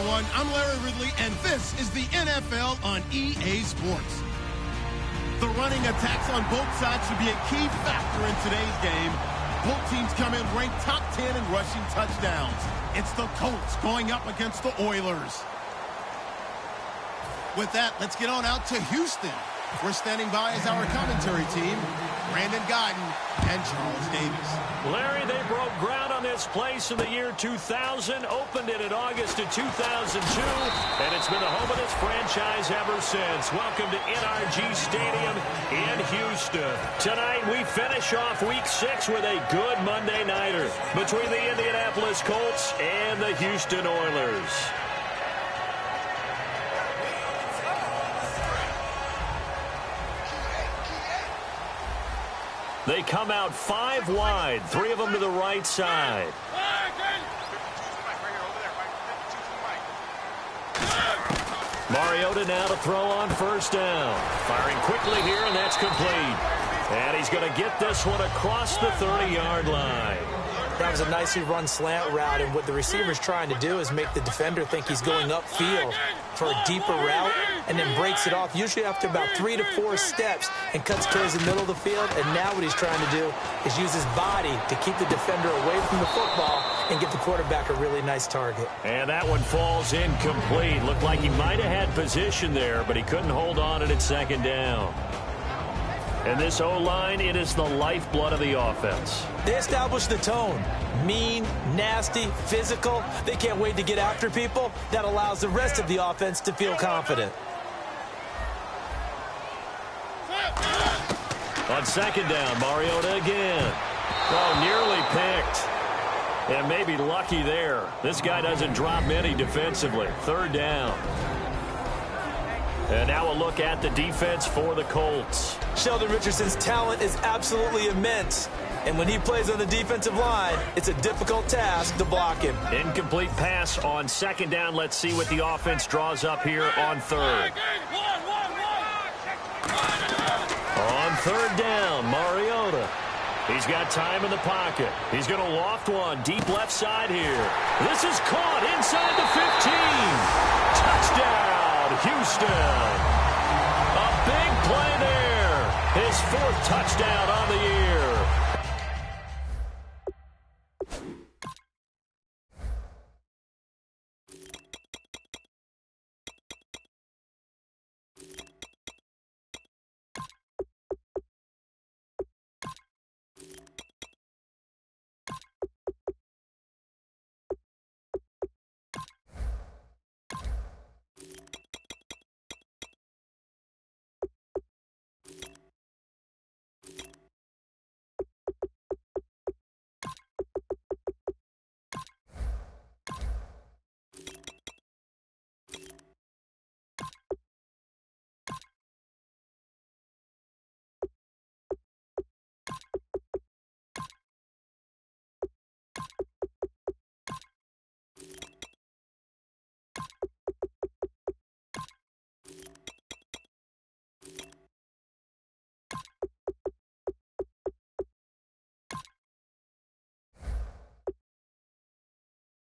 everyone. I'm Larry Ridley, and this is the NFL on EA Sports. The running attacks on both sides should be a key factor in today's game. Both teams come in ranked top 10 in rushing touchdowns. It's the Colts going up against the Oilers. With that, let's get on out to Houston. We're standing by as our commentary team, Brandon Godden and Charles Davis. Larry, they broke ground on this place in the year 2000, opened it in August of 2002, and it's been the home of this franchise ever since. Welcome to NRG Stadium in Houston. Tonight, we finish off Week 6 with a good Monday nighter between the Indianapolis Colts and the Houston Oilers. They come out 5 wide, 3 of them to the right side. Mariota now to throw on first down. Firing quickly here, and that's complete. And he's going to get this one across the 30-yard line. That was a nicely run slant route, and what the receiver's trying to do is make the defender think he's going upfield for a deeper route, and then breaks it off, usually after about 3 to 4 steps, and cuts towards the middle of the field. And now what he's trying to do is use his body to keep the defender away from the football and give the quarterback a really nice target. And that one falls incomplete. Looked like he might have had position there, but he couldn't hold on at second down. And this O-line, it is the lifeblood of the offense. They established the tone. Mean, nasty, physical. They can't wait to get after people. That allows the rest of the offense to feel confident. On second down, Mariota again. Oh, nearly picked. And maybe lucky there. This guy doesn't drop many defensively. Third down. And now a look at the defense for the Colts. Sheldon Richardson's talent is absolutely immense. And when he plays on the defensive line, it's a difficult task to block him. Incomplete pass on second down. Let's see what the offense draws up here on third. On third down, Mariota. He's got time in the pocket. He's going to loft one deep left side here. This is caught inside the 15. Touchdown, Houston. A big play there. His 4th touchdown on the year.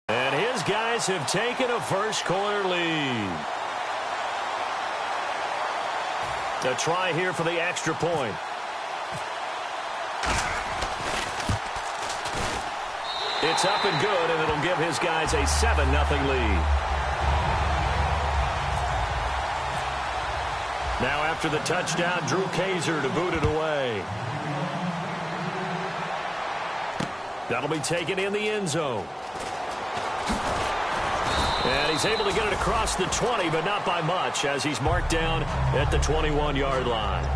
And his guys have taken a first-quarter lead. To try here for the extra point. It's up and good, and it'll give his guys a 7-0 lead. Now after the touchdown, Drew Kaiser to boot it away. That'll be taken in the end zone. And he's able to get it across the 20, but not by much, as he's marked down at the 21-yard line.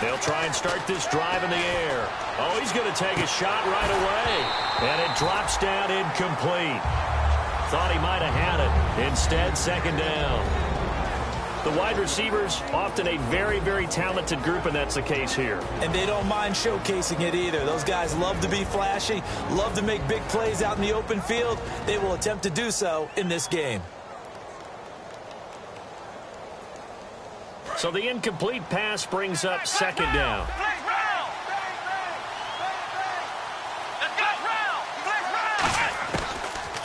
They'll try and start this drive in the air. Oh, he's going to take a shot right away. And it drops down incomplete. Thought he might have had it. Instead, second down. The wide receivers, often a very, very talented group, and that's the case here. And they don't mind showcasing it either. Those guys love to be flashy, love to make big plays out in the open field. They will attempt to do so in this game. So the incomplete pass brings up second down.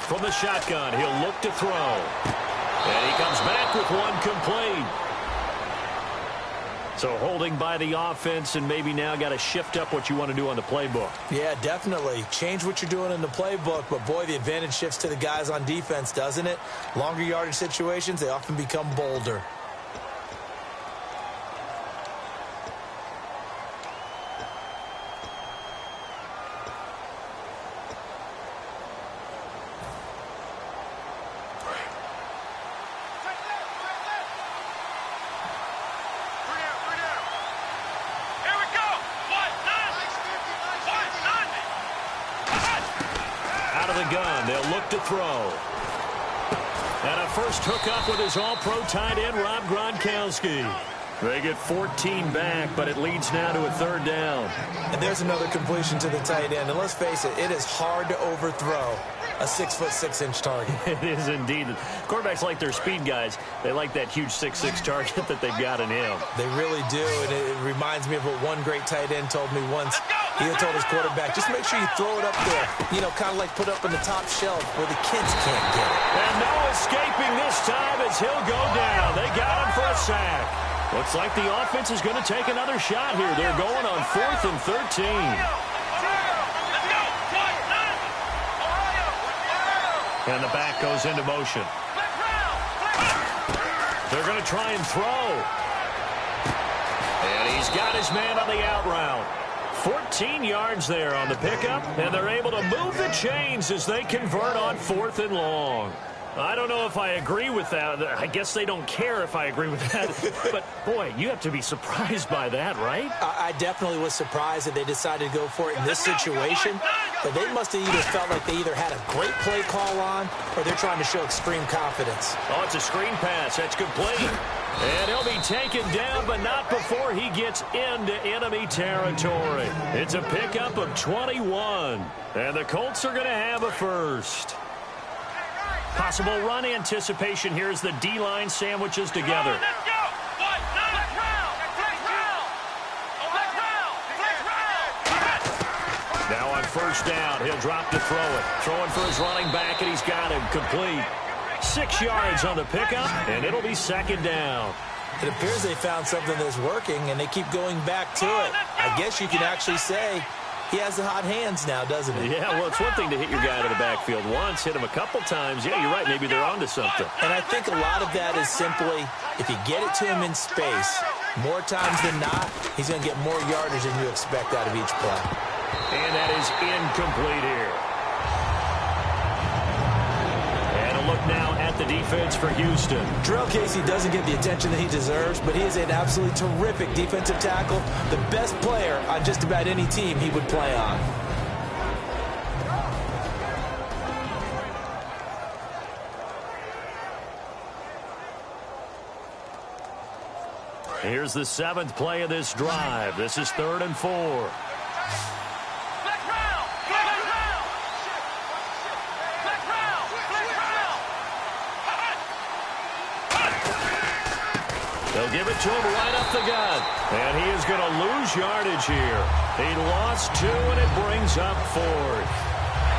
From the shotgun, he'll look to throw. And he comes back with one complete. So holding by the offense, and maybe now got to shift up what you want to do on the playbook. Yeah, definitely. Change what you're doing in the playbook, but boy, the advantage shifts to the guys on defense, doesn't it? Longer yardage situations, they often become bolder. They'll look to throw. And a first hookup with his all-pro tight end, Rob Gronkowski. They get 14 back, but it leads now to a third down. And there's another completion to the tight end. And let's face it, it is hard to overthrow a 6'6" target. It is indeed. Quarterbacks like their speed guys. They like that huge 6'6" target that they've got in him. They really do, and it reminds me of what one great tight end told me once. He had told his quarterback, just make sure you throw it up there. You know, kind of like put up on the top shelf where the kids can't get it. And no escaping this time as he'll go down. They got him for a sack. Looks like the offense is going to take another shot here. They're going on 4th and 13. And the back goes into motion. They're going to try and throw. And he's got his man on the out route. 14 yards there on the pickup, and they're able to move the chains as they convert on 4th and long. I don't know if I agree with that. I guess they don't care if I agree with that. But, boy, you have to be surprised by that, right? I definitely was surprised that they decided to go for it in this situation. But they must have either felt like they either had a great play call on or they're trying to show extreme confidence. Oh, it's a screen pass. That's complete. And he'll be taken down, but not before he gets into enemy territory. It's a pickup of 21. And the Colts are going to have a first. Possible run anticipation here as the D-line sandwiches together. Now on first down, he'll drop to throw it. Throwing for his running back, and he's got him complete. 6 yards on the pickup, and it'll be second down. It appears they found something that's working, and they keep going back to it. I guess you can actually say he has the hot hands now, doesn't he? Yeah, well, it's one thing to hit your guy out of the backfield once, hit him a couple times. Yeah, you're right. Maybe they're onto something. And I think a lot of that is simply if you get it to him in space, more times than not, he's going to get more yardage than you expect out of each play. And that is incomplete here. And a look now at the defense for Houston. Terrell Casey doesn't get the attention that he deserves, but he is an absolutely terrific defensive tackle, the best player on just about any team he would play on. Here's the 7th play of this drive. This is 3rd and 4. They'll give it to him right up the gut. And he is going to lose yardage here. He lost 2, and it brings up 4th.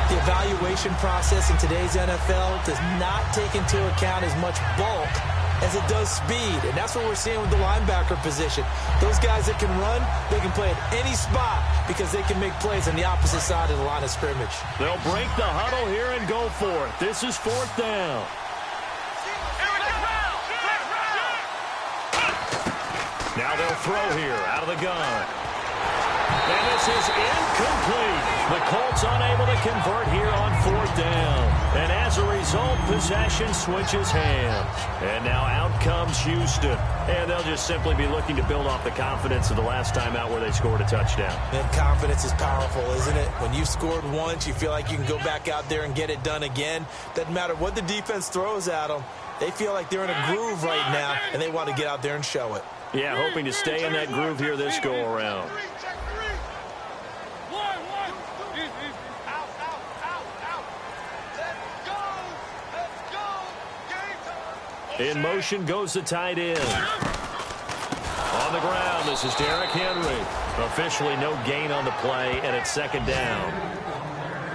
The evaluation process in today's NFL does not take into account as much bulk as it does speed. And that's what we're seeing with the linebacker position. Those guys that can run, they can play at any spot because they can make plays on the opposite side of the line of scrimmage. They'll break the huddle here and go for it. This is 4th down. Now they'll throw here out of the gun. And this is incomplete. The Colts unable to convert here on 4th down. And as a result, possession switches hands. And now out comes Houston. And they'll just simply be looking to build off the confidence of the last time out where they scored a touchdown. And confidence is powerful, isn't it? When you've scored once, you feel like you can go back out there and get it done again. Doesn't matter what the defense throws at them. They feel like they're in a groove right now, and they want to get out there and show it. Yeah, hoping to stay in that groove here this go-around. In motion goes the tight end. On the ground, this is Derrick Henry. Officially no gain on the play, and it's second down.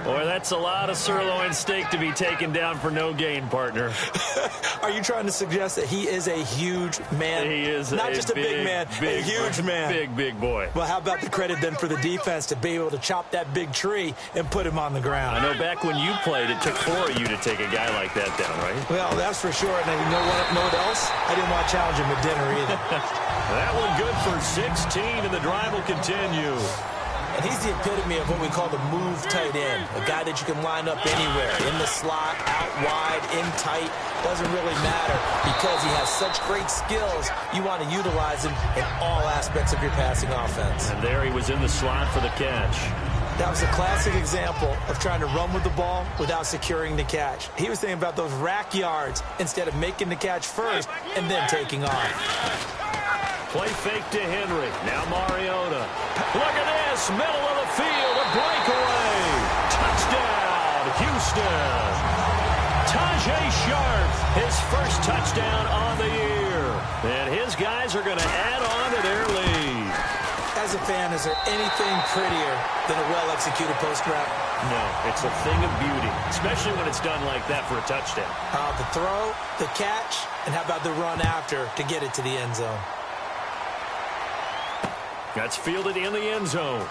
Boy, that's a lot of sirloin steak to be taken down for no gain, partner. Are you trying to suggest that he is a huge man? He is not just a big man, a huge man. Big boy. Well, how about the credit then for the defense to be able to chop that big tree and put him on the ground? I know back when you played, it took 4 of you to take a guy like that down, right? Well, that's for sure. And you know what else? I didn't want to challenge him at dinner either. That one good for 16, and the drive will continue. And he's the epitome of what we call the move tight end, a guy that you can line up anywhere, in the slot, out wide, in tight, doesn't really matter because he has such great skills. You want to utilize him in all aspects of your passing offense. And there he was in the slot for the catch. That was a classic example of trying to run with the ball without securing the catch. He was thinking about those rack yards instead of making the catch first and then taking off. Play fake to Henry. Now Mariota. Look at this. Middle of the field. A breakaway. Touchdown, Houston. Tajay Sharp. His first touchdown on the year. And his guys are going to add on to their lead. As a fan, is there anything prettier than a well-executed post route? No, it's a thing of beauty, especially when it's done like that for a touchdown. The throw, the catch, and how about the run after to get it to the end zone? That's fielded in the end zone.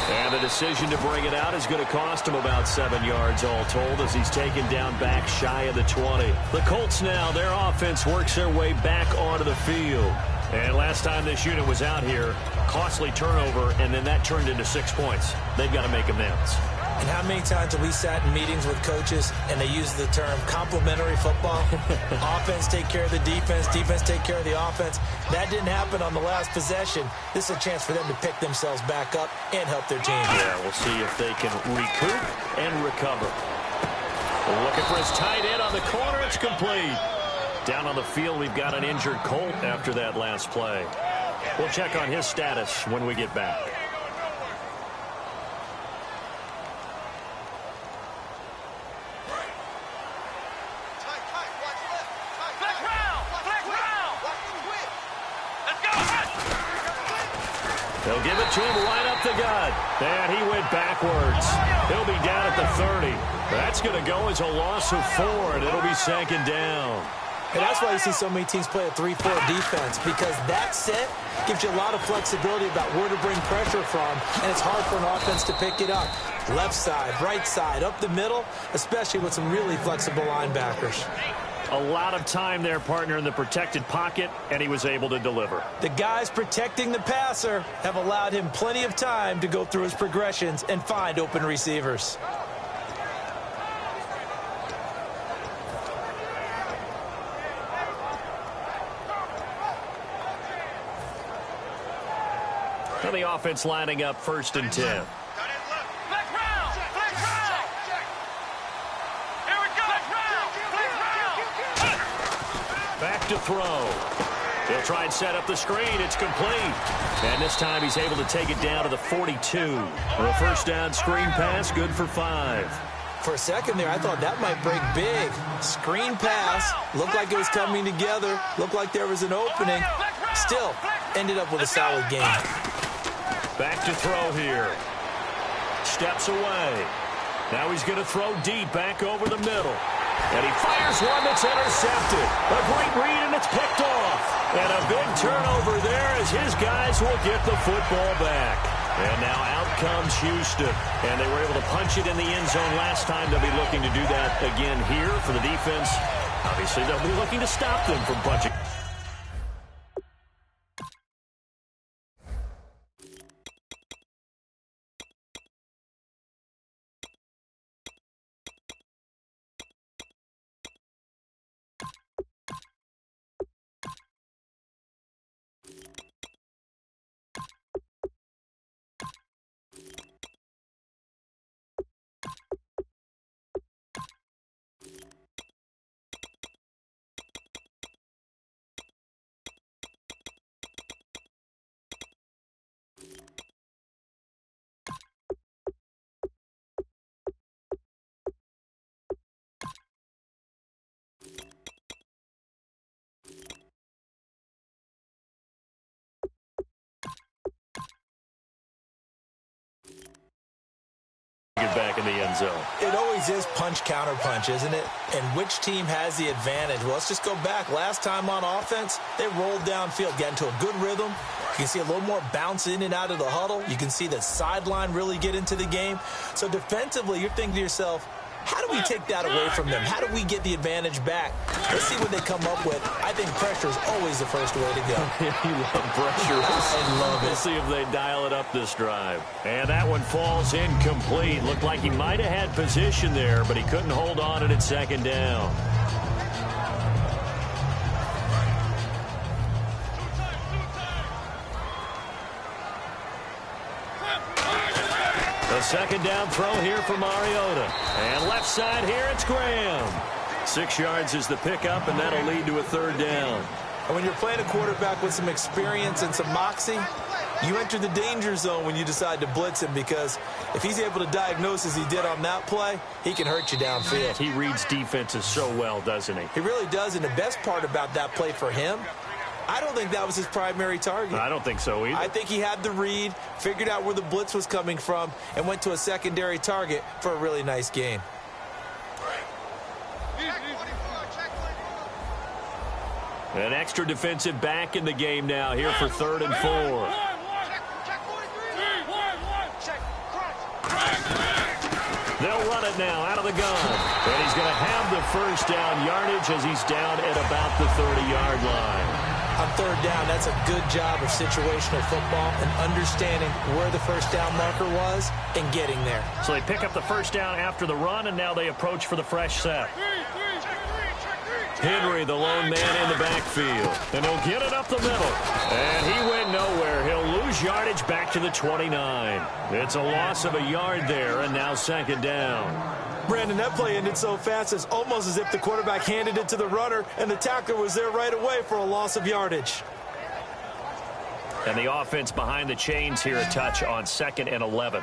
And the decision to bring it out is going to cost him about 7 yards all told as he's taken down back shy of the 20. The Colts now, their offense works their way back onto the field. And last time this unit was out here, costly turnover, and then that turned into 6 points. They've got to make amends. And how many times have we sat in meetings with coaches and they use the term complementary football? Offense take care of the defense, defense take care of the offense. That didn't happen on the last possession. This is a chance for them to pick themselves back up and help their team. Yeah, we'll see if they can recoup and recover. Looking for his tight end on the corner. It's complete. Down on the field, we've got an injured Colt after that last play. We'll check on his status when we get back. They'll give it to him right up the gut. And he went backwards. He'll be down at the 30. That's going to go as a loss of 4, and it'll be second down. And that's why you see so many teams play a 3-4 defense, because that set gives you a lot of flexibility about where to bring pressure from, and it's hard for an offense to pick it up. Left side, right side, up the middle, especially with some really flexible linebackers. A lot of time there, partner, in the protected pocket, and he was able to deliver. The guys protecting the passer have allowed him plenty of time to go through his progressions and find open receivers. And the offense lining up 1st and 10. Back to throw. He'll try and set up the screen. It's complete. And this time he's able to take it down to the 42. For a first down screen pass, good for 5. For a second there, I thought that might break big. Screen pass. Looked like it was coming together. Looked like there was an opening. Still, ended up with a solid game. Back to throw here. Steps away. Now he's going to throw deep back over the middle. And he fires one that's intercepted. A great read, and it's picked off. And a big turnover there as his guys will get the football back. And now out comes Houston. And they were able to punch it in the end zone last time. They'll be looking to do that again here for the defense. Obviously, they'll be looking to stop them from punching. get back in the end zone. It always is punch-counter-punch, isn't it? And which team has the advantage? Well, let's just go back. Last time on offense, they rolled downfield, got into a good rhythm. You can see a little more bounce in and out of the huddle. You can see the sideline really get into the game. So defensively, you're thinking to yourself, how do we take that away from them? How do we get the advantage back? Let's see what they come up with. I think pressure is always the first way to go. You love pressure. I love it. We'll see if they dial it up this drive. And that one falls incomplete. Looked like he might have had position there, but he couldn't hold on at second down. A second down throw here for Mariota. And left side here, it's Graham. 6 yards is the pickup, and that'll lead to a third down. And when you're playing a quarterback with some experience and some moxie, you enter the danger zone when you decide to blitz him, because if he's able to diagnose as he did on that play, he can hurt you downfield. He reads defenses so well, doesn't he? He really does, and the best part about that play for him, I don't think that was his primary target. I don't think so either. I think he had the read, figured out where the blitz was coming from, and went to a secondary target for a really nice gain. An extra defensive back in the game now here for 3rd and 4. They'll run it now out of the gun. And he's going to have the first down yardage as he's down at about the 30-yard line. On 3rd down, that's a good job of situational football and understanding where the first down marker was and getting there. So they pick up the first down after the run, and now they approach for the fresh set. Henry, the lone man in the backfield. And he'll get it up the middle. And he went nowhere. He'll lose yardage back to the 29. It's a loss of a yard there, and now 2nd down. Brandon, that play ended so fast, it's almost as if the quarterback handed it to the runner, and the tackler was there right away for a loss of yardage. And the offense behind the chains here, a touch on 2nd and 11.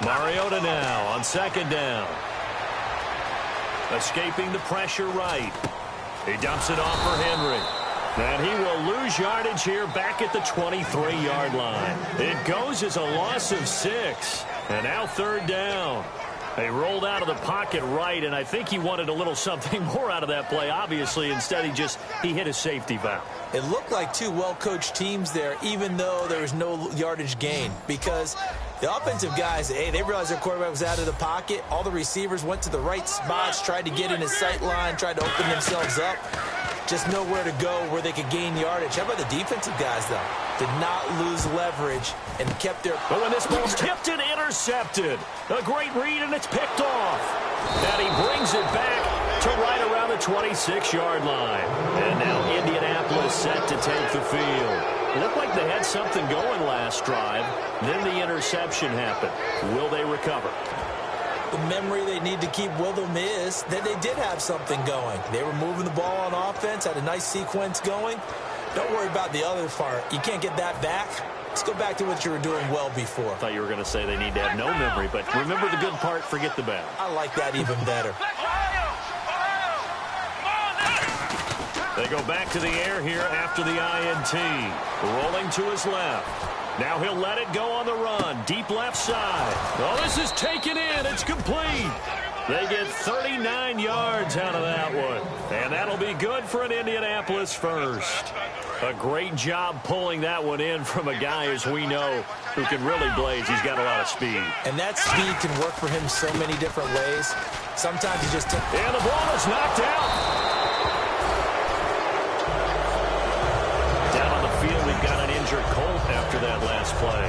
Mariota now on 2nd down. Escaping the pressure right. He dumps it off for Henry. And he will lose yardage here back at the 23-yard line. It goes as a loss of 6. And now 3rd down. They rolled out of the pocket right, and I think he wanted a little something more out of that play, obviously. Instead, he hit a safety valve. It looked like two well-coached teams there, even though there was no yardage gain, because the offensive guys, hey, they realized their quarterback was out of the pocket. All the receivers went to the right spots, tried to get in his sight line, tried to open themselves up. Just know where to go, where they could gain yardage. How about the defensive guys, though? Did not lose leverage and kept their... But when this ball's tipped and intercepted, a great read, and it's picked off. And he brings it back to right around the 26-yard line. And now Indianapolis set to take the field. Looked like they had something going last drive. Then the interception happened. Will they recover? The memory they need to keep with them is that they did have something going. They were moving the ball on offense, had a nice sequence going. Don't worry about the other part. You can't get that back. Let's go back to what you were doing well before. I thought you were going to say they need to have no memory, but remember the good part, forget the bad. I like that even better. They go back to the air here after the INT. Rolling to his left. Now he'll let it go on the run. Deep left side. Oh, this is taken in. It's complete. They get 39 yards out of that one. And that'll be good for an Indianapolis first. A great job pulling that one in from a guy, as we know, who can really blaze. He's got a lot of speed. And that speed can work for him so many different ways. Sometimes he just... And the ball is knocked out. Down on the field, we've got an injured Colt after that last play.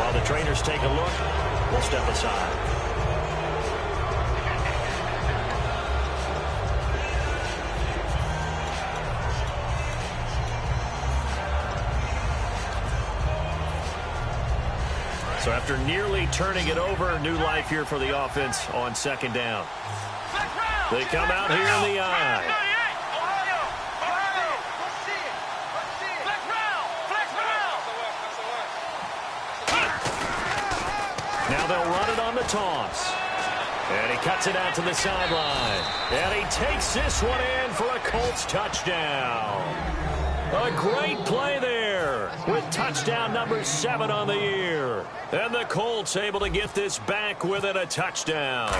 While the trainers take a look, we'll step aside. So after nearly turning it over, new life here for the offense on second down. They come out here in the eye. Now they'll run it on the toss. And he cuts it out to the sideline. And he takes this one in for a Colts touchdown. A great play there with touchdown number 7 on the year. And the Colts able to get this back within a touchdown.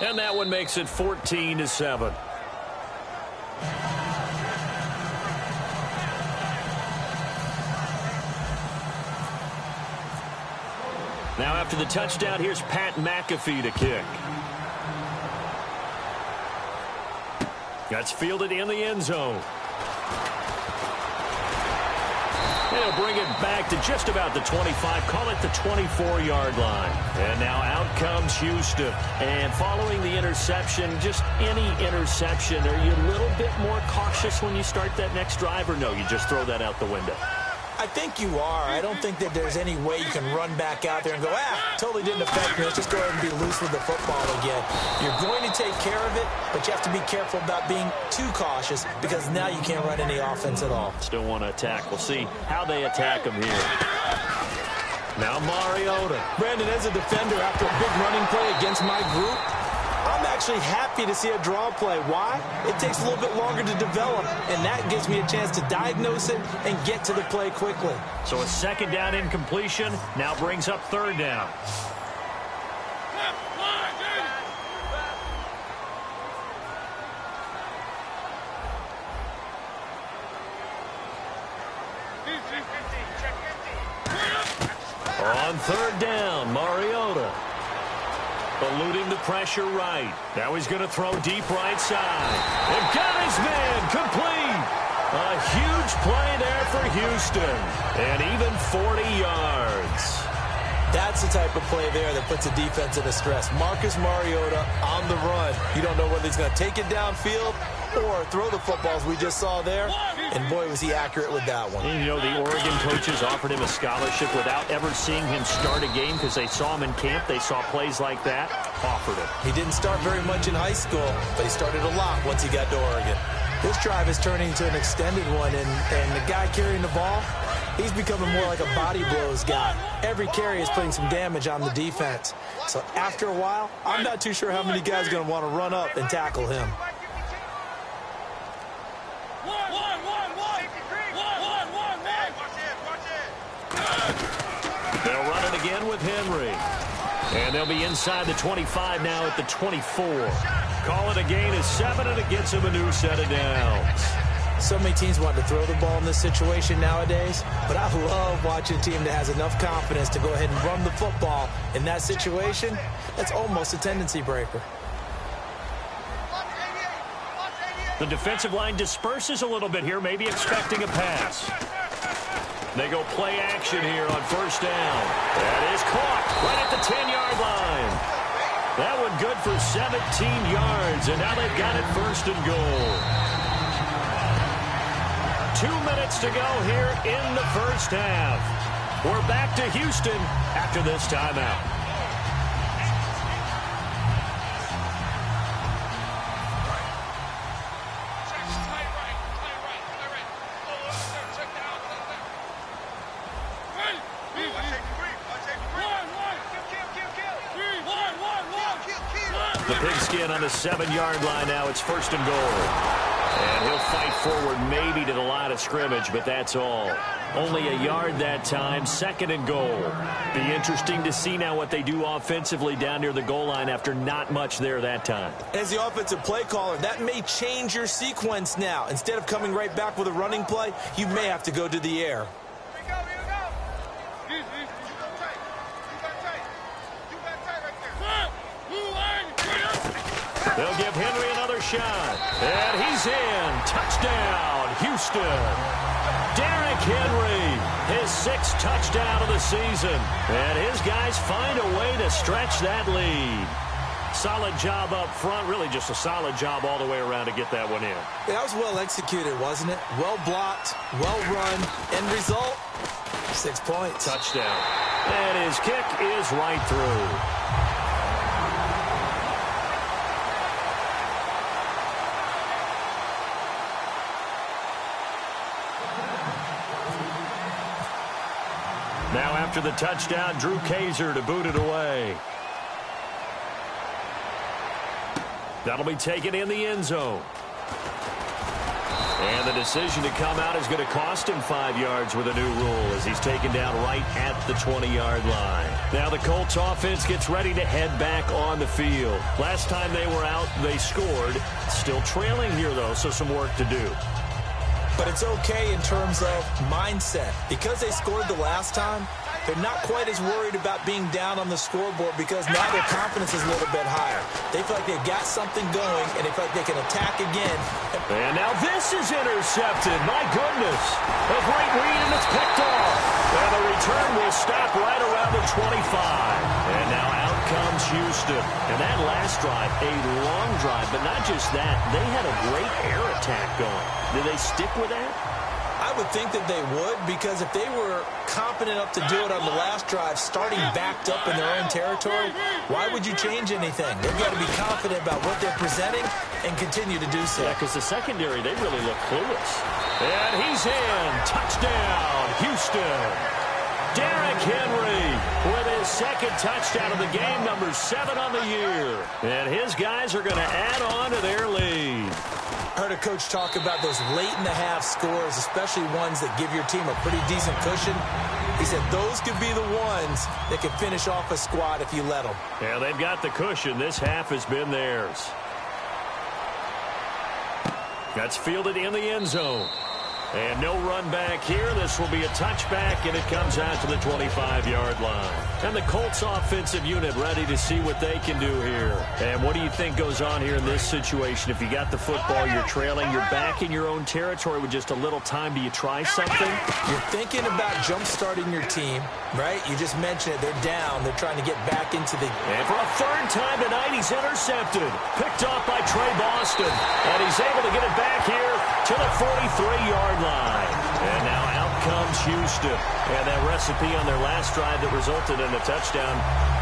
And that one makes it 14-7. Now after the touchdown, here's Pat McAfee to kick. That's fielded in the end zone. He'll bring it back to just about the 25, call it the 24-yard line. And now out comes Houston. And following the interception, just any interception, are you a little bit more cautious when you start that next drive, or no, you just throw that out the window? I think you are. I don't think that there's any way you can run back out there and go, totally didn't affect me. Let's just go ahead and be loose with the football again. You're going to take care of it, but you have to be careful about being too cautious because now you can't run any offense at all. Still want to attack. We'll see how they attack him here. Now Mariota. Brandon, as a defender, after a big running play against my group, I'm actually happy to see a draw play. Why? It takes a little bit longer to develop, and that gives me a chance to diagnose it and get to the play quickly. So a second down incompletion now brings up third down. On third down, Mariota. Eluding the pressure right. Now he's going to throw deep right side. And got his man complete. A huge play there for Houston. And even 40 yards. That's the type of play there that puts a defense into stress. Marcus Mariota on the run. You don't know whether he's going to take it downfield or throw the footballs we just saw there. And boy, was he accurate with that one. And, you know, the Oregon coaches offered him a scholarship without ever seeing him start a game because they saw him in camp. They saw plays like that, offered him. He didn't start very much in high school, but he started a lot once he got to Oregon. This drive is turning into an extended one, and the guy carrying the ball, he's becoming more like a body blows guy. Every carry is putting some damage on the defense. So after a while, I'm not too sure how many guys are going to want to run up and tackle him. They'll run it again with Henry. And they'll be inside the 25 now at the 24. Call it a gain of 7, and it gets him a new set of downs. So many teams want to throw the ball in this situation nowadays, but I love watching a team that has enough confidence to go ahead and run the football in that situation. That's almost a tendency breaker. The defensive line disperses a little bit here, maybe expecting a pass. They go play action here on first down. That is caught right at the 10-yard line. That one good for 17 yards, and now they've got it first and goal. 2 minutes to go here in the first half. We're back to Houston after this timeout. The pigskin on the 7-yard line now. It's first and goal. And he'll fight forward maybe to the line of scrimmage, but that's all. Only a yard that time, second and goal. Be interesting to see now what they do offensively down near the goal line after not much there that time. As the offensive play caller, that may change your sequence now. Instead of coming right back with a running play, you may have to go to the air. They'll give Henry another shot. And he's in. Touchdown, Houston. Derrick Henry, his 6th touchdown of the season. And his guys find a way to stretch that lead. Solid job up front. Really just a solid job all the way around to get that one in. That was well executed, wasn't it? Well blocked, well run. End result, 6 points. Touchdown. And his kick is right through. Now after the touchdown, Drew Kaiser to boot it away. That'll be taken in the end zone. And the decision to come out is going to cost him 5 yards with a new rule as he's taken down right at the 20-yard line. Now the Colts offense gets ready to head back on the field. Last time they were out, they scored. Still trailing here, though, so some work to do. But it's okay in terms of mindset. Because they scored the last time, they're not quite as worried about being down on the scoreboard because now their confidence is a little bit higher. They feel like they've got something going, and they feel like they can attack again. And now this is intercepted. My goodness. A great read, and it's picked off. And the return will stop right around the 25. And now out comes Houston. And that last drive, a long drive, but not just that. They had a great air attack going. Did they stick with that? I would think that they would, because if they were confident enough to do it on the last drive, starting backed up in their own territory, why would you change anything? They've got to be confident about what they're presenting and continue to do so. Yeah, because the secondary, they really look clueless. And he's in. Touchdown, Houston. Derrick Henry with his second touchdown of the game, number 7 on the year. And his guys are going to add on to their lead. I heard a coach talk about those late-in-the-half scores, especially ones that give your team a pretty decent cushion. He said those could be the ones that could finish off a squad if you let them. Yeah, they've got the cushion. This half has been theirs. That's fielded in the end zone. And no run back here. This will be a touchback, and it comes out to the 25-yard line. And the Colts offensive unit ready to see what they can do here. And what do you think goes on here in this situation? If you got the football, you're trailing, you're back in your own territory with just a little time. Do you try something? You're thinking about jump-starting your team, right? You just mentioned it. They're down. They're trying to get back into the... And for a third time tonight, he's intercepted. Picked off by Trey Boston. And he's able to get it back here to the 43-yard line. And now out comes Houston. And that recipe on their last drive that resulted in a touchdown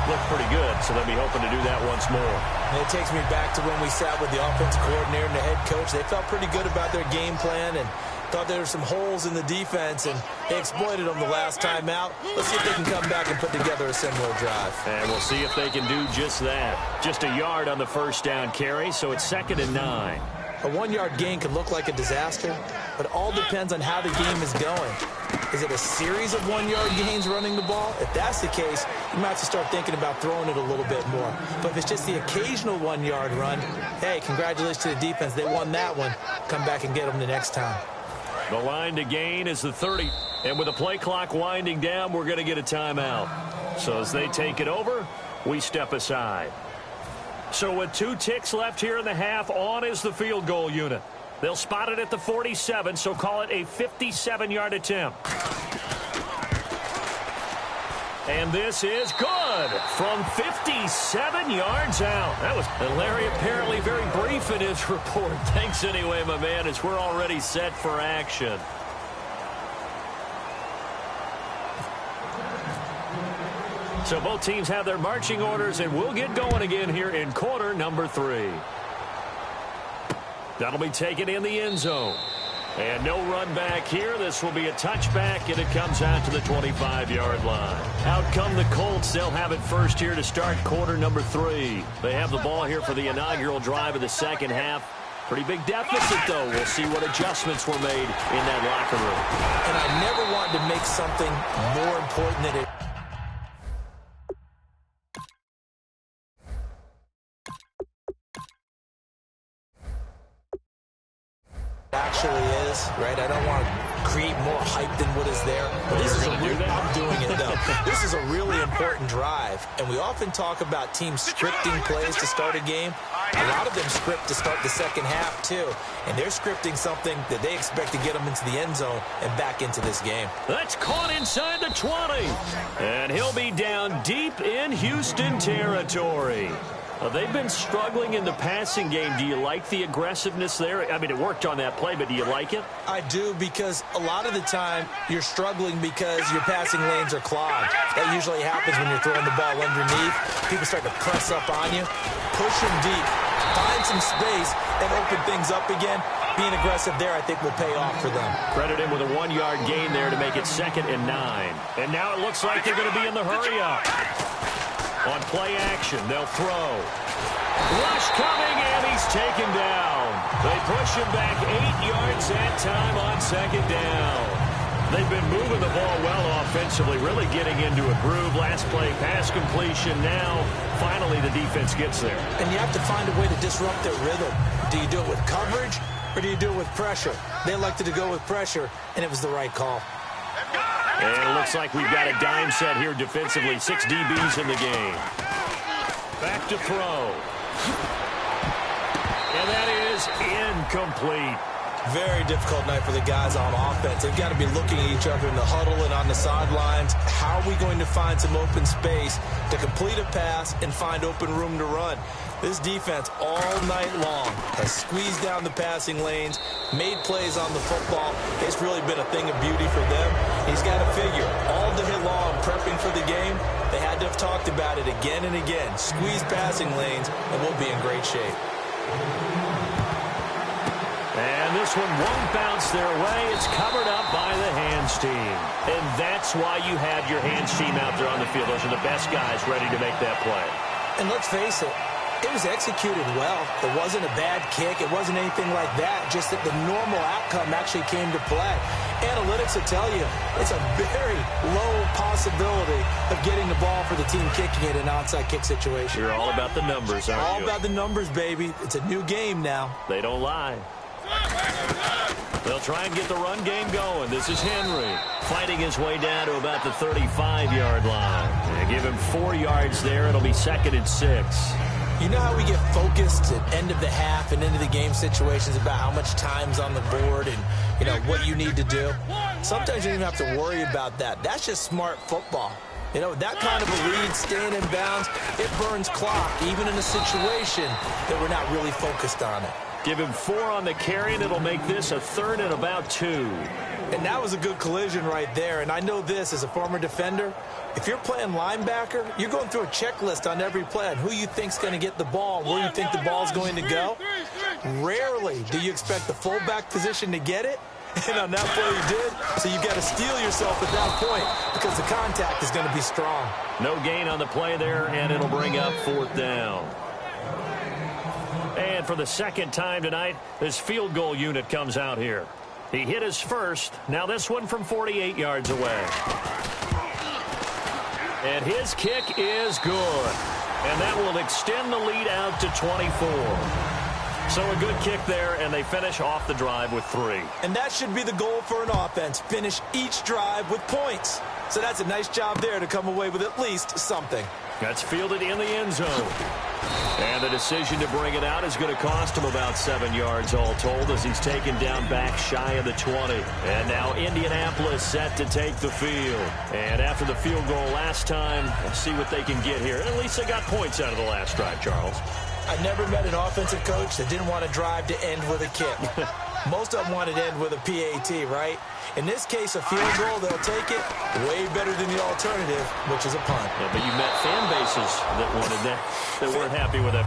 looked pretty good, so they'll be hoping to do that once more. And it takes me back to when we sat with the offensive coordinator and the head coach. They felt pretty good about their game plan and thought there were some holes in the defense, and they exploited them the last time out. Let's see if they can come back and put together a similar drive. And we'll see if they can do just that. Just a yard on the first down carry, so it's 2nd and 9. A 1-yard gain can look like a disaster, but it all depends on how the game is going. Is it a series of 1-yard gains running the ball? If that's the case, you might have to start thinking about throwing it a little bit more. But if it's just the occasional 1-yard run, hey, congratulations to the defense. They won that one. Come back and get them the next time. The line to gain is the 30. And with the play clock winding down, we're going to get a timeout. So as they take it over, we step aside. So with 2 ticks left here in the half, on is the field goal unit. They'll spot it at the 47, so call it a 57-yard attempt. And this is good from 57 yards out. That was Larry apparently very brief in his report. Thanks anyway, my man, as we're already set for action. So both teams have their marching orders, and we'll get going again here in quarter number 3. That'll be taken in the end zone. And no run back here. This will be a touchback, and it comes out to the 25-yard line. Out come the Colts. They'll have it first here to start quarter number 3. They have the ball here for the inaugural drive of the second half. Pretty big deficit, though. We'll see what adjustments were made in that locker room. And I never wanted to make something more important than it actually is, right? I don't want to create more hype than what is there. But this is I'm doing it, though. This is a really important drive, and we often talk about teams scripting plays to start a game. A lot of them script to start the second half, too, and they're scripting something that they expect to get them into the end zone and back into this game. That's caught inside the 20, and he'll be down deep in Houston territory. They've been struggling in the passing game. Do you like the aggressiveness there? I mean, it worked on that play, but do you like it? I do, because a lot of the time you're struggling because your passing lanes are clogged. That usually happens when you're throwing the ball underneath. People start to press up on you. Push them deep. Find some space and open things up again. Being aggressive there, I think, will pay off for them. Credit him with a 1-yard gain there to make it 2nd and 9. And now it looks like they're going to be in the hurry-up. On play action, they'll throw. Rush coming, and he's taken down. They push him back 8 yards that time on second down. They've been moving the ball well offensively, really getting into a groove. Last play, pass completion. Now, finally, the defense gets there. And you have to find a way to disrupt their rhythm. Do you do it with coverage, or do you do it with pressure? They elected to go with pressure, and it was the right call. And it looks like we've got a dime set here defensively. 6 DBs in the game. Back to throw. And that is incomplete. Very difficult night for the guys on offense. They've got to be looking at each other in the huddle and on the sidelines. How are we going to find some open space to complete a pass and find open room to run? This defense all night long has squeezed down the passing lanes, made plays on the football. It's really been a thing of beauty for them. He's got to figure all day long prepping for the game, they had to have talked about it again and again. Squeeze passing lanes, and we'll be in great shape. And this one won't bounce their way. It's covered up by the hands team. And that's why you had your hands team out there on the field. Those are the best guys ready to make that play. And let's face it, it was executed well. It wasn't a bad kick. It wasn't anything like that. Just that the normal outcome actually came to play. Analytics will tell you it's a very low possibility of getting the ball for the team kicking it in an onside kick situation. You're all about the numbers, aren't you? All about the numbers, baby. It's a new game now. They don't lie. They'll try and get the run game going. This is Henry fighting his way down to about the 35-yard line. They give him 4 yards there. It'll be 2nd and 6. You know how we get focused at end of the half and into the game situations about how much time's on the board and, you know, what you need to do? Sometimes you don't even have to worry about that. That's just smart football. You know, that kind of a lead, staying in bounds, it burns clock, even in a situation that we're not really focused on it. Give him 4 on the carry, and it'll make this a 3rd and about 2. And that was a good collision right there. And I know this as a former defender. If you're playing linebacker, you're going through a checklist on every play on who you think's going to get the ball, where you think the ball's going to go. Rarely do you expect the fullback position to get it. And on that play you did, so you've got to steel yourself at that point because the contact is going to be strong. No gain on the play there, and it'll bring up 4th down. And for the second time tonight, this field goal unit comes out here. He hit his first. Now this one from 48 yards away. And his kick is good. And that will extend the lead out to 24. So a good kick there, and they finish off the drive with 3. And that should be the goal for an offense. Finish each drive with points. So that's a nice job there to come away with at least something. That's fielded in the end zone. And the decision to bring it out is going to cost him about 7 yards all told as he's taken down back shy of the 20. And now Indianapolis set to take the field. And after the field goal last time, let's see what they can get here. At least they got points out of the last drive, Charles. I never met an offensive coach that didn't want to drive to end with a kick. Most of them wanted to end with a PAT, right? In this case, a field goal, they'll take it way better than the alternative, which is a punt. Yeah, but you met fan bases that wanted that, that weren't happy with it.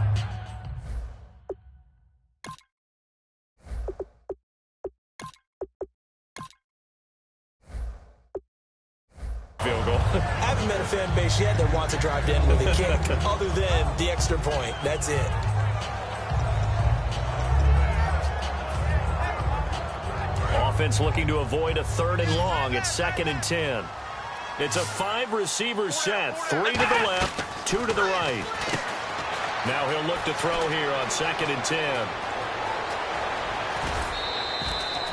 Field goal. I haven't met a fan base yet that wants to drive to end with a kick other than the extra point. That's it. Offense looking to avoid a 3rd and long. It's 2nd and 10. It's a 5-receiver set. 3 to the left, 2 to the right. Now he'll look to throw here on 2nd and 10.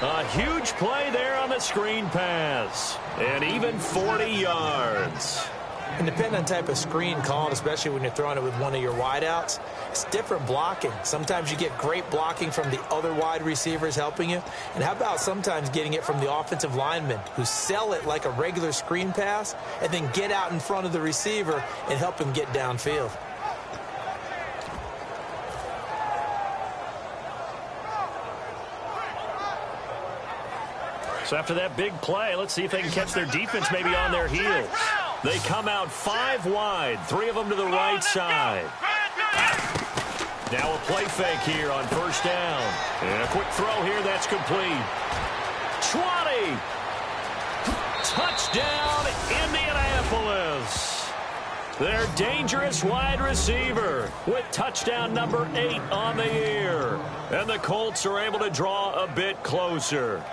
A huge play there on the screen pass. And even 40 yards. And depending on the type of screen called, especially when you're throwing it with one of your wideouts, it's different blocking. Sometimes you get great blocking from the other wide receivers helping you. And how about sometimes getting it from the offensive linemen who sell it like a regular screen pass and then get out in front of the receiver and help him get downfield. So after that big play, let's see if they can catch their defense maybe on their heels. They come out 5 wide, 3 of them to the right side. Now a play fake here on 1st down. And a quick throw here, that's complete. 20. Touchdown, Indianapolis. Their dangerous wide receiver with touchdown number 8 on the year. And the Colts are able to draw a bit closer.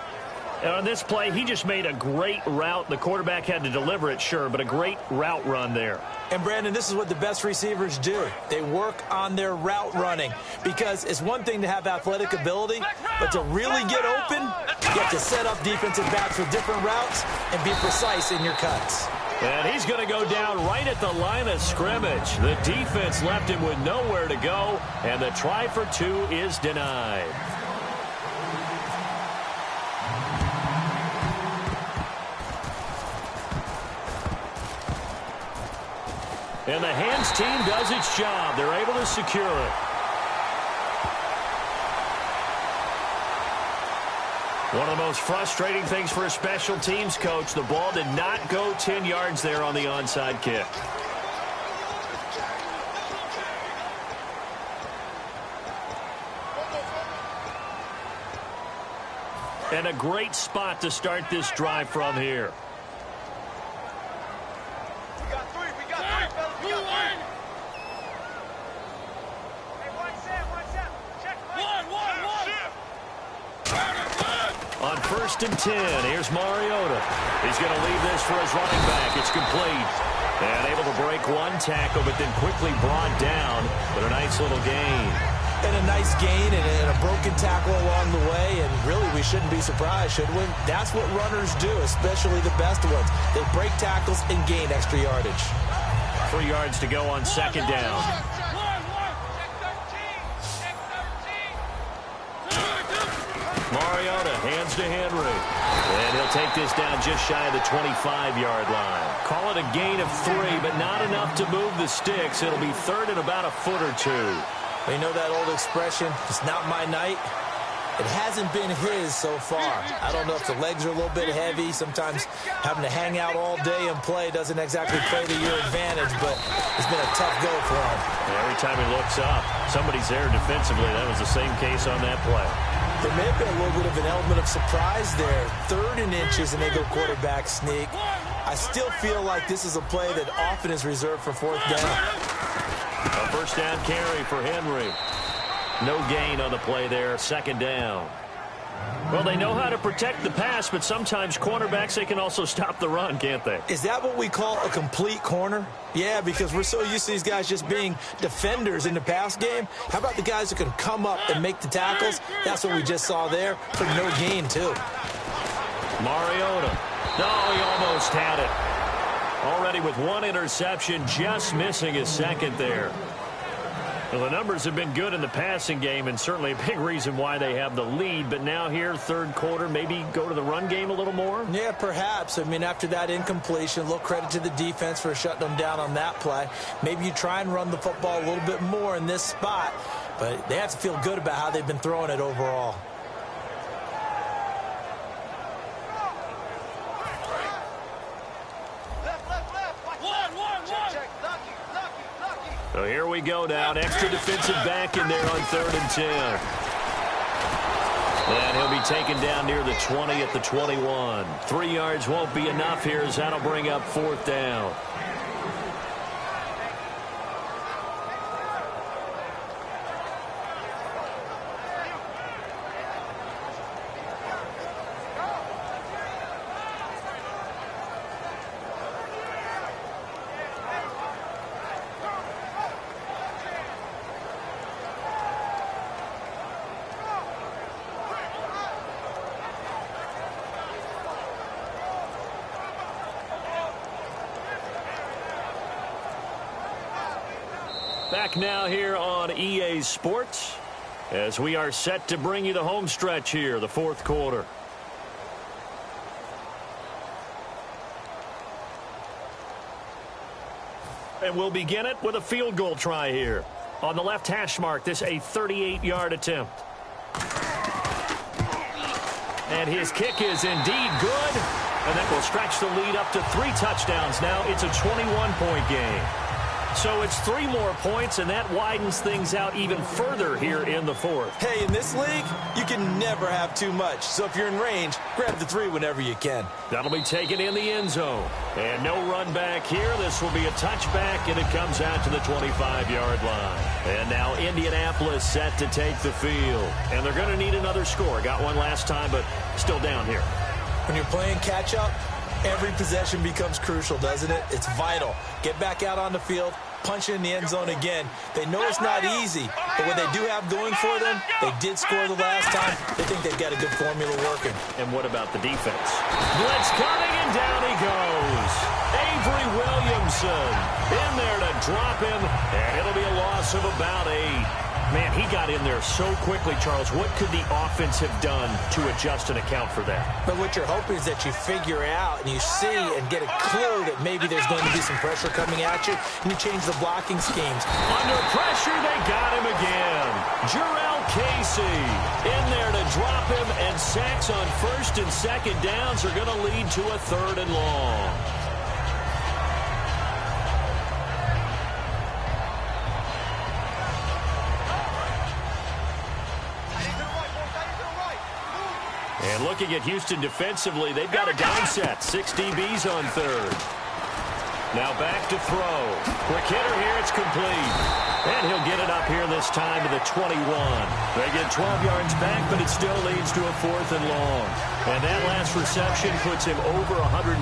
And on this play, he just made a great route. The quarterback had to deliver it, sure, but a great route run there. And, Brandon, this is what the best receivers do. They work on their route running because it's one thing to have athletic ability, but to really get open, you have to set up defensive backs with different routes and be precise in your cuts. And he's going to go down right at the line of scrimmage. The defense left him with nowhere to go, and the try for 2 is denied. And the hands team does its job. They're able to secure it. One of the most frustrating things for a special teams coach, the ball did not go 10 yards there on the onside kick. And a great spot to start this drive from here. On 1st and 10, here's Mariota. He's going to leave this for his running back. It's complete. And able to break one tackle, but then quickly brought down with a nice little gain. And a nice gain and a broken tackle along the way. And really, we shouldn't be surprised, should we? That's what runners do, especially the best ones. They break tackles and gain extra yardage. 3 yards to go on 2nd down. Mariota hands to Henry. And he'll take this down just shy of the 25-yard line. Call it a gain of 3, but not enough to move the sticks. It'll be 3rd and about a foot or 2. You know that old expression, it's not my night? It hasn't been his so far. I don't know if the legs are a little bit heavy. Sometimes having to hang out all day and play doesn't exactly play to your advantage, but it's been a tough go for him. Every time he looks up, somebody's there defensively. That was the same case on that play. There may have been a little bit of an element of surprise there. 3rd and inches, and they go quarterback sneak. I still feel like this is a play that often is reserved for 4th down. A 1st down carry for Henry. No gain on the play there, 2nd down. Well, they know how to protect the pass, but sometimes cornerbacks, they can also stop the run, can't they? Is that what we call a complete corner? Yeah, because we're so used to these guys just being defenders in the pass game. How about the guys who can come up and make the tackles? That's what we just saw there for no gain, too. Mariota. No, he almost had it. Already with 1 interception, just missing his 2nd there. Well, the numbers have been good in the passing game, and certainly a big reason why they have the lead. But now here, 3rd quarter, maybe go to the run game a little more? Yeah, perhaps. I mean, after that incompletion, a little credit to the defense for shutting them down on that play. Maybe you try and run the football a little bit more in this spot. But they have to feel good about how they've been throwing it overall. So here we go now. An extra defensive back in there on 3rd and 10. And he'll be taken down near the 20 at the 21. 3 yards won't be enough here as that'll bring up 4th down. Back now here on EA Sports as we are set to bring you the home stretch here, the 4th quarter. And we'll begin it with a field goal try here. On the left hash mark, this a 38-yard attempt. And his kick is indeed good. And that will stretch the lead up to 3 touchdowns now. It's a 21-point game. So it's 3 more points, and that widens things out even further here in the fourth. Hey, in this league, you can never have too much. So if you're in range, grab the 3 whenever you can. That'll be taken in the end zone. And no run back here. This will be a touchback, and it comes out to the 25-yard line. And now Indianapolis set to take the field. And they're going to need another score. Got one last time, but still down here. When you're playing catch-up, every possession becomes crucial, doesn't it? It's vital. Get back out on the field, punch it in the end zone again. They know it's not easy, but what they do have going for them, they did score the last time. They think they've got a good formula working. And what about the defense? Blitz coming, and down he goes. Avery Williamson in there to drop him, and it'll be a loss of about 8. Man, he got in there so quickly, Charles. What could the offense have done to adjust and account for that? But what you're hoping is that you figure out and you see and get a clue that maybe there's going to be some pressure coming at you, and you change the blocking schemes. Under pressure, they got him again. Jarrell Casey in there to drop him, and sacks on 1st and 2nd downs are going to lead to a 3rd and long. And looking at Houston defensively, they've got a dime set. 6 DBs on 3rd. Now back to throw. Quick hitter here, it's complete. And he'll get it up here this time to the 21. They get 12 yards back, but it still leads to a 4th and long. And that last reception puts him over 150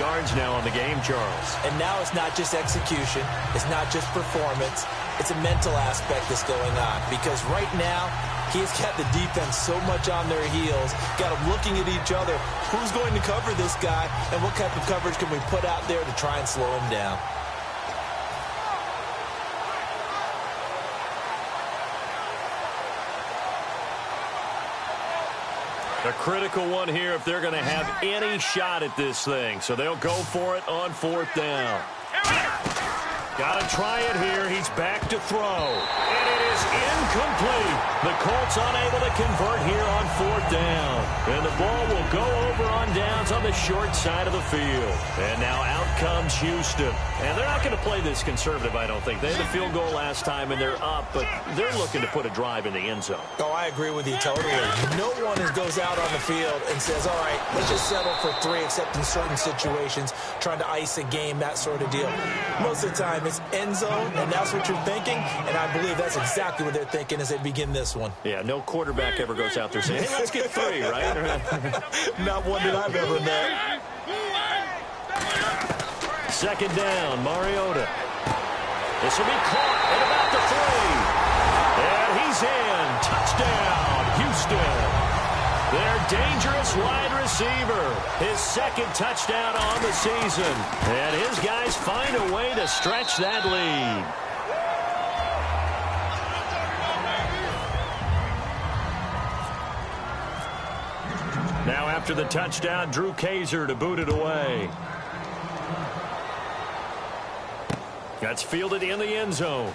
yards now on the game, Charles. And now it's not just execution. It's not just performance. It's a mental aspect that's going on. Because right now, he's got the defense so much on their heels, got them looking at each other. Who's going to cover this guy, and what type of coverage can we put out there to try and slow him down? A critical one here if they're going to have any shot at this thing. So they'll go for it on 4th down. Got to try it here. He's back to throw. And it is incomplete. The Colts unable to convert here on 4th down. And the ball will go over on downs on the short side of the field. And now out comes Houston. And they're not going to play this conservative, I don't think. They had a field goal last time, and they're up, but they're looking to put a drive in the end zone. Oh, I agree with you totally. No one goes out on the field and says, all right, let's just settle for 3, except in certain situations, trying to ice a game, that sort of deal. Most of the time, it's end zone, and that's what you're thinking, and I believe that's exactly what they're thinking as they begin this one. Yeah, no quarterback ever goes out there saying, hey, let's get 3, right? Not one that I've ever met. 2nd down, Mariota. This will be caught at about the 3. And he's in. Touchdown, Houston. Their dangerous wide receiver. His 2nd touchdown on the season. And his guys find a way to stretch that lead. Now after the touchdown, Drew Kaiser to boot it away. That's fielded in the end zone.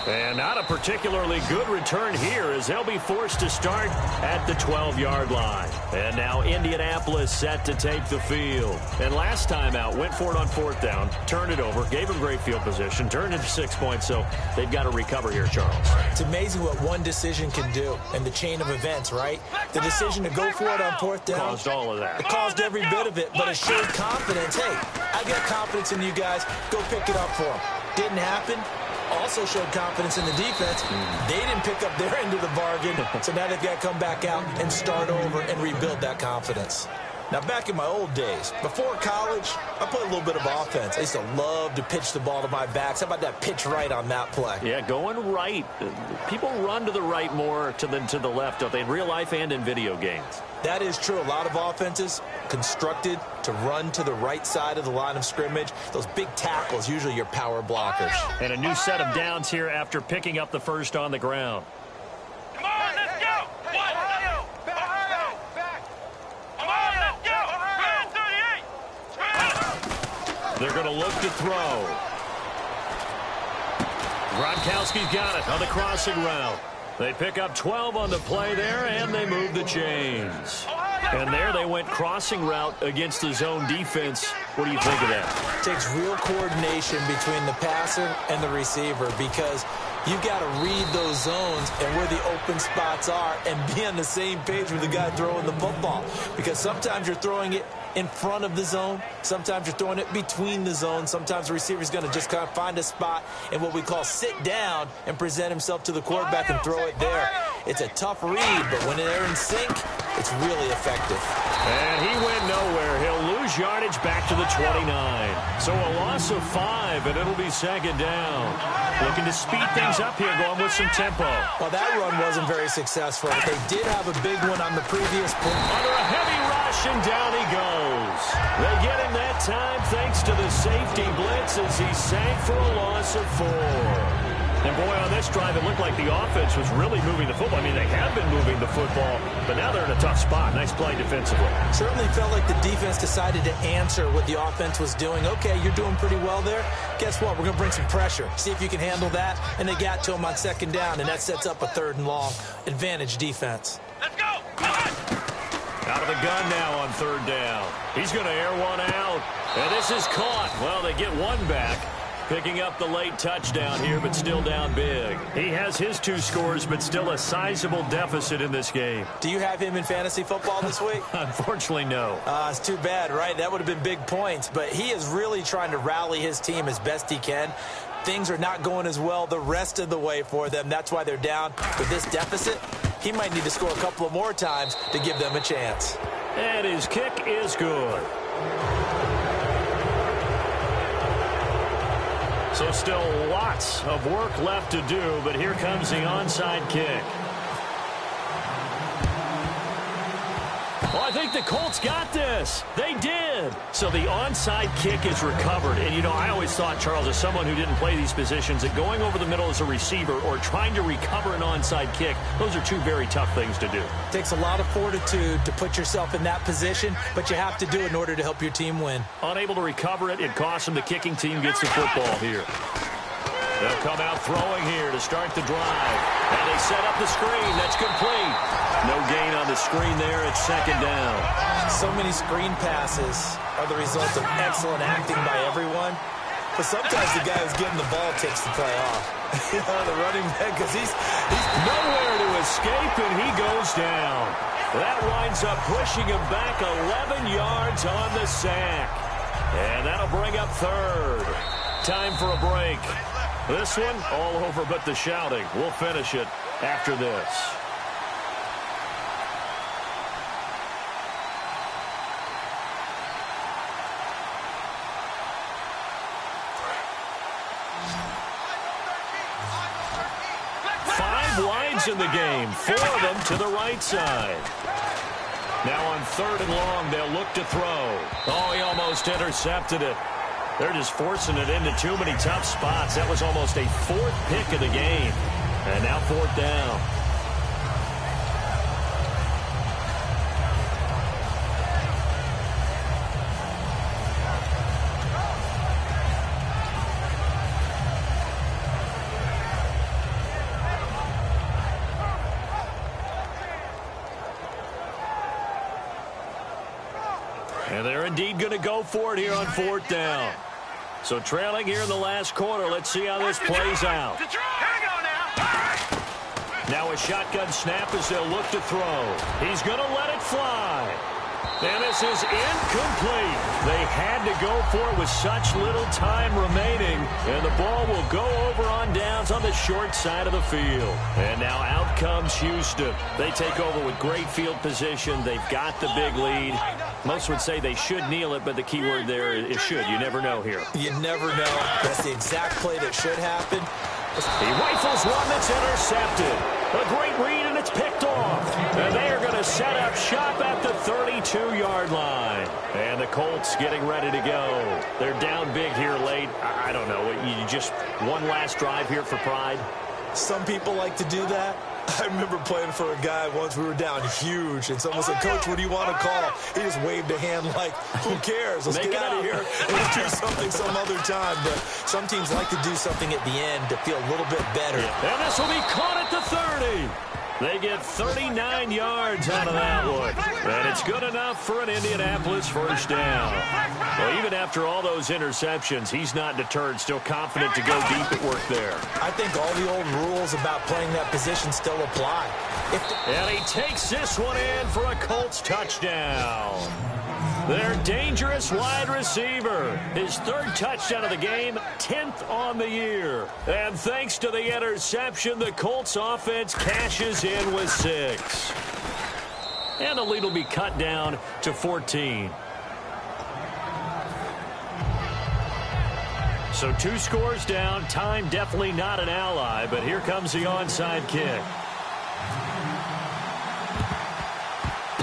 And not a particularly good return here as they'll be forced to start at the 12-yard line. And now Indianapolis set to take the field. And last time out, went for it on 4th down, turned it over, gave them great field position, turned it to 6 points, so they've got to recover here, Charles. It's amazing what one decision can do in the chain of events, right? The decision to go for it on 4th down. Caused all of that. It caused every bit of it, but it showed confidence. Hey, I got confidence in you guys. Go pick it up for them. Didn't happen. Also showed confidence in the defense. They didn't pick up their end of the bargain, so now they've got to come back out and start over and rebuild that confidence. Now, back in my old days, before college, I played a little bit of offense. I used to love to pitch the ball to my backs. How about that pitch right on that play? Yeah, going right. People run to the right more than to the left, don't they, in real life and in video games? That is true. A lot of offenses constructed to run to the right side of the line of scrimmage. Those big tackles, usually your power blockers. And a new set of downs here after picking up the first on the ground. Come on, let's go! Ohio! Ohio! Come on, let's go! Ohio! 38! They're going to look to throw. Gronkowski's got it on the crossing route. They pick up 12 on the play there, and they move the chains. Ohio! And there they went crossing route against the zone defense. What do you think of that? It takes real coordination between the passer and the receiver because you've got to read those zones and where the open spots are and be on the same page with the guy throwing the football. Because sometimes you're throwing it in front of the zone. Sometimes you're throwing it between the zones. Sometimes the receiver's going to just kind of find a spot and what we call sit down and present himself to the quarterback and throw it there. It's a tough read, but when they're in sync, it's really effective. And he went nowhere. He'll lose yardage back to the 29. So a loss of 5, and it'll be second down. Looking to speed things up here, going with some tempo. Well, that run wasn't very successful. They did have a big one on the previous point. Under a heavy rush, and down he goes. They get him that time thanks to the safety blitz as he sank for a loss of 4. And, boy, on this drive, it looked like the offense was really moving the football. I mean, they have been moving the football, but now they're in a tough spot. Nice play defensively. Certainly felt like the defense decided to answer what the offense was doing. Okay, you're doing pretty well there. Guess what? We're going to bring some pressure. See if you can handle that. And they got to him on second down, and that sets up a 3rd and long. Advantage defense. Let's go. Come on. Out of the gun now on 3rd down. He's going to air one out. And this is caught. Well, they get one back. Picking up the late touchdown here, but still down big. He has his 2 scores, but still a sizable deficit in this game. Do you have him in fantasy football this week? Unfortunately, no. It's too bad, right? That would have been big points, but he is really trying to rally his team as best he can. Things are not going as well the rest of the way for them. That's why they're down. With this deficit, he might need to score a couple of more times to give them a chance. And his kick is good. So still lots of work left to do, but here comes the onside kick. Well, I think the Colts got this. They did. So the onside kick is recovered. And, you know, I always thought, Charles, as someone who didn't play these positions, that going over the middle as a receiver or trying to recover an onside kick, those are 2 very tough things to do. It takes a lot of fortitude to put yourself in that position, but you have to do it in order to help your team win. Unable to recover it, it costs them. The kicking team gets the football here. They'll come out throwing here to start the drive. And they set up the screen. That's complete. No gain on the screen there at second down. So many screen passes are the result of excellent acting by everyone. But sometimes the guy who's getting the ball takes the play off. You know, the running back, because he's nowhere to escape, and he goes down. That winds up pushing him back 11 yards on the sack. And that'll bring up 3rd. Time for a break. This one, all over but the shouting. We'll finish it after this. Wides in the game, 4 of them to the right side. Now on 3rd and long, they'll look to throw. Oh, he almost intercepted it. They're just forcing it into too many tough spots. That was almost a 4th pick of the game. And now 4th down. And they're indeed going to go for it here on 4th down. So trailing here in the last quarter. Let's see how this plays out. Here we go now. Now a shotgun snap as they'll look to throw. He's going to let it fly. And this is incomplete. They had to go for it with such little time remaining. And the ball will go over on downs on the short side of the field. And now out comes Houston. They take over with great field position. They've got the big lead. Most would say they should kneel it, but the key word there is should. You never know here. You never know. That's the exact play that should happen. He rifles one that's intercepted. A great read, and it's picked off. And they are going to set up shop at the 32-yard line. And the Colts getting ready to go. They're down big here late. I don't know. You just one last drive here for pride. Some people like to do that. I remember playing for a guy once. We were down huge, and someone said, "Coach, what do you want to call?" He just waved a hand like, "Who cares? Let's get out of here and let's do something some other time." But some teams like to do something at the end to feel a little bit better. And this will be caught at the 30. They get 39 yards out of that one. And it's good enough for an Indianapolis first down. Well, even after all those interceptions, he's not deterred, still confident to go deep at work there. I think all the old rules about playing that position still apply. And he takes this one in for a Colts touchdown. Their dangerous wide receiver. His third touchdown of the game, 10th on the year. And thanks to the interception, the Colts offense cashes in with 6. And the lead will be cut down to 14. So 2 scores down. Time definitely not an ally, but here comes the onside kick.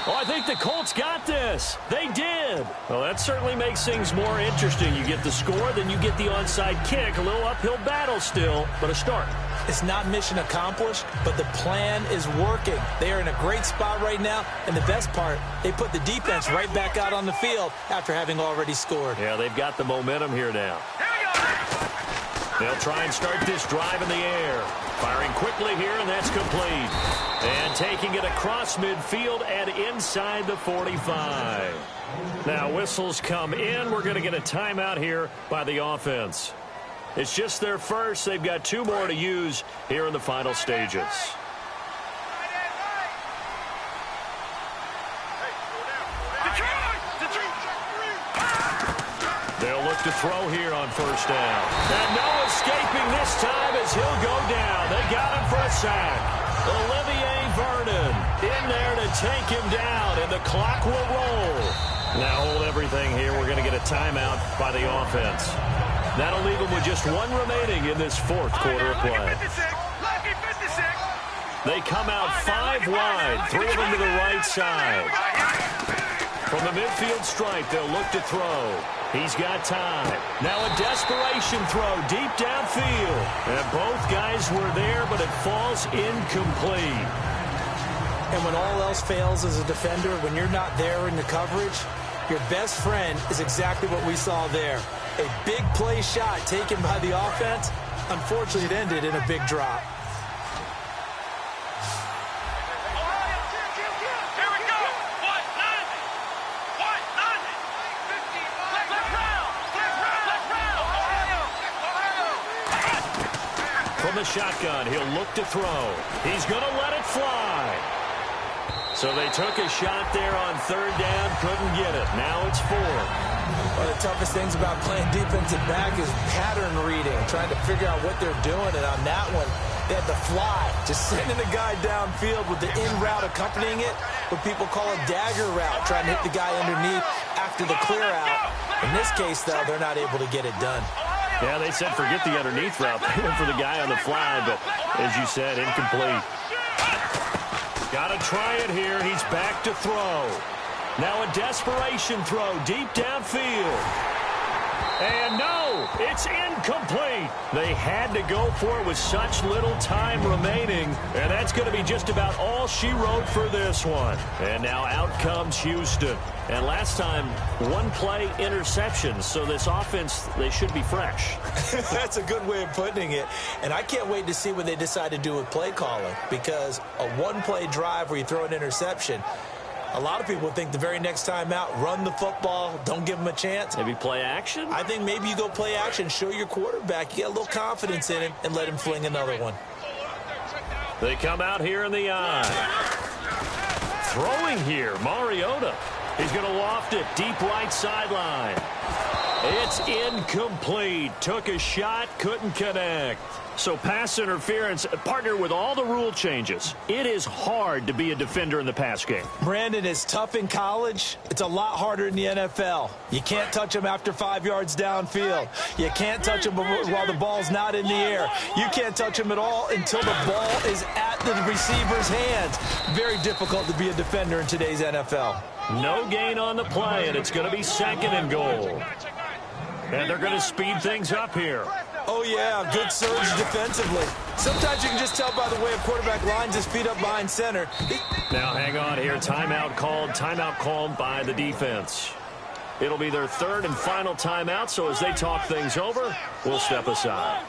Oh, I think the Colts got this. They did. Well, that certainly makes things more interesting. You get the score, then you get the onside kick. A little uphill battle still, but a start. It's not mission accomplished, but the plan is working. They are in a great spot right now, and the best part, they put the defense right back out on the field after having already scored. Yeah, they've got the momentum here now. They'll try and start this drive in the air. Firing quickly here, and that's complete. And taking it across midfield and inside the 45. Now whistles come in. We're going to get a timeout here by the offense. It's just their first. They've got 2 more to use here in the final stages. They'll look to throw here on first down. And no escaping this time as he'll go down. They got him for a sack. Olivier Vernon in there to take him down, and the clock will roll. Now hold everything here. We're going to get a timeout by the offense. That'll leave them with just 1 remaining in this 4th quarter of play. They come out 5 wide, 3 of them to the right side. From the midfield stripe, they'll look to throw. He's got time. Now a desperation throw deep downfield. And both guys were there, but it falls incomplete. And when all else fails as a defender, when you're not there in the coverage, your best friend is exactly what we saw there. A big play shot taken by the offense. Unfortunately, it ended in a big drop. From the shotgun, he'll look to throw. He's going to let it fly. So they took a shot there on 3rd down, couldn't get it. Now it's 4. One of the toughest things about playing defensive back is pattern reading, trying to figure out what they're doing. And on that one, they had to fly, just sending the guy downfield with the in route accompanying it, what people call a dagger route, trying to hit the guy underneath after the clear out. In this case, though, they're not able to get it done. Yeah, they said forget the underneath route. They went for the guy on the fly, but as you said, incomplete. Got to try it here. He's back to throw. Now a desperation throw deep downfield. And no, it's incomplete. They had to go for it with such little time remaining. And that's going to be just about all she wrote for this one. And now out comes Houston. And last time, 1 play interception. So this offense, they should be fresh. That's a good way of putting it. And I can't wait to see what they decide to do with play calling. Because a 1-play drive where you throw an interception, a lot of people think the very next time out, run the football, don't give them a chance. Maybe play action? I think maybe you go play action, show your quarterback, you get a little confidence in him, and let him fling another one. They come out here in the eye. Throwing here, Mariota. He's going to loft it deep right sideline. It's incomplete. Took a shot, couldn't connect. So pass interference, partner with all the rule changes. It is hard to be a defender in the pass game. Brandon, is tough in college. It's a lot harder in the NFL. You can't touch him after 5 yards downfield. You can't touch him while the ball's not in the air. You can't touch him at all until the ball is at the receiver's hands. Very difficult to be a defender in today's NFL. No gain on the play, and it's going to be 2nd and goal. And they're going to speed things up here. Oh, yeah, good surge defensively. Sometimes you can just tell by the way a quarterback lines his feet up behind center. Now hang on here. Timeout called by the defense. It'll be their 3rd and final timeout, so as they talk things over, we'll step aside.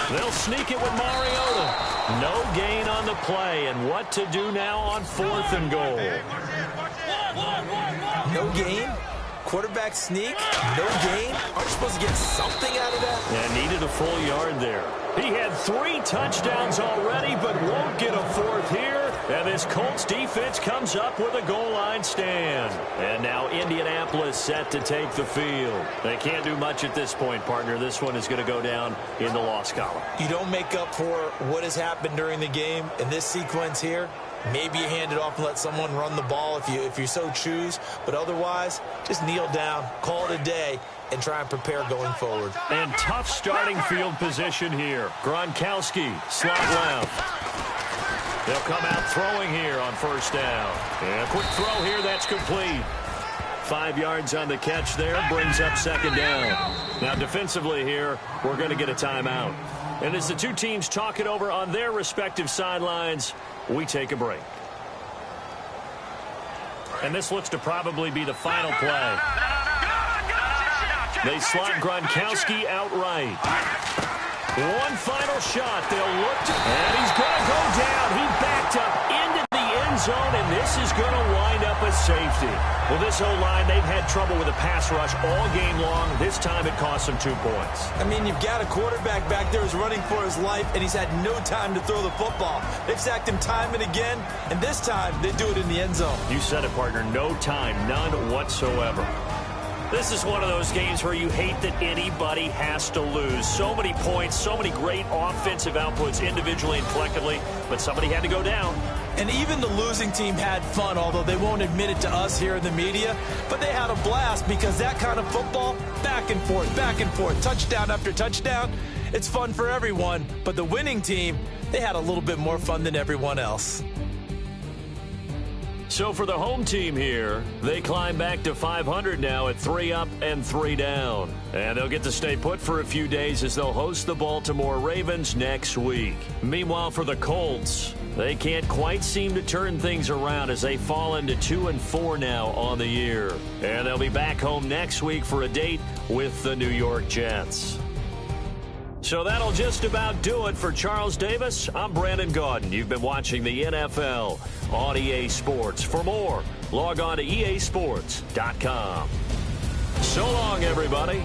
They'll sneak it with Mariota. No gain on the play, and what to do now on 4th and goal. No gain? Quarterback sneak? No gain? Aren't you supposed to get something out of that? Yeah, needed a full yard there. He had 3 touchdowns already, but won't get a 4th here. And this Colts defense comes up with a goal line stand. And now Indianapolis set to take the field. They can't do much at this point, partner. This one is going to go down in the loss column. You don't make up for what has happened during the game in this sequence here. Maybe you hand it off and let someone run the ball if you so choose. But otherwise, just kneel down, call it a day, and try and prepare going forward. And tough starting field position here. Gronkowski, slot left. They'll come out throwing here on 1st down. And a quick throw here, that's complete. 5 yards on the catch there, brings up 2nd down. Now defensively here, we're going to get a timeout. And as the two teams talk it over on their respective sidelines, we take a break. And this looks to probably be the final play. They slot Gronkowski outright. One final shot. They'll look to, and he's going to go down. He backed up into the end zone, and this is going to wind up a safety. Well, this whole line, they've had trouble with a pass rush all game long. This time it cost them 2 points. I mean, you've got a quarterback back there who's running for his life, and he's had no time to throw the football. They've sacked him time and again, and this time they do it in the end zone. You said it, partner. No time, none whatsoever. This is one of those games where you hate that anybody has to lose. So many points, so many great offensive outputs individually and collectively, but somebody had to go down. And even the losing team had fun, although they won't admit it to us here in the media. But they had a blast because that kind of football, back and forth, touchdown after touchdown, it's fun for everyone. But the winning team, they had a little bit more fun than everyone else. So for the home team here, they climb back to 500 now at 3 up and 3 down. And they'll get to stay put for a few days as they'll host the Baltimore Ravens next week. Meanwhile, for the Colts, they can't quite seem to turn things around as they fall into 2-4 now on the year. And they'll be back home next week for a date with the New York Jets. So that'll just about do it for Charles Davis. I'm Brandon Gaudin. You've been watching the NFL on EA Sports. For more, log on to easports.com. So long, everybody.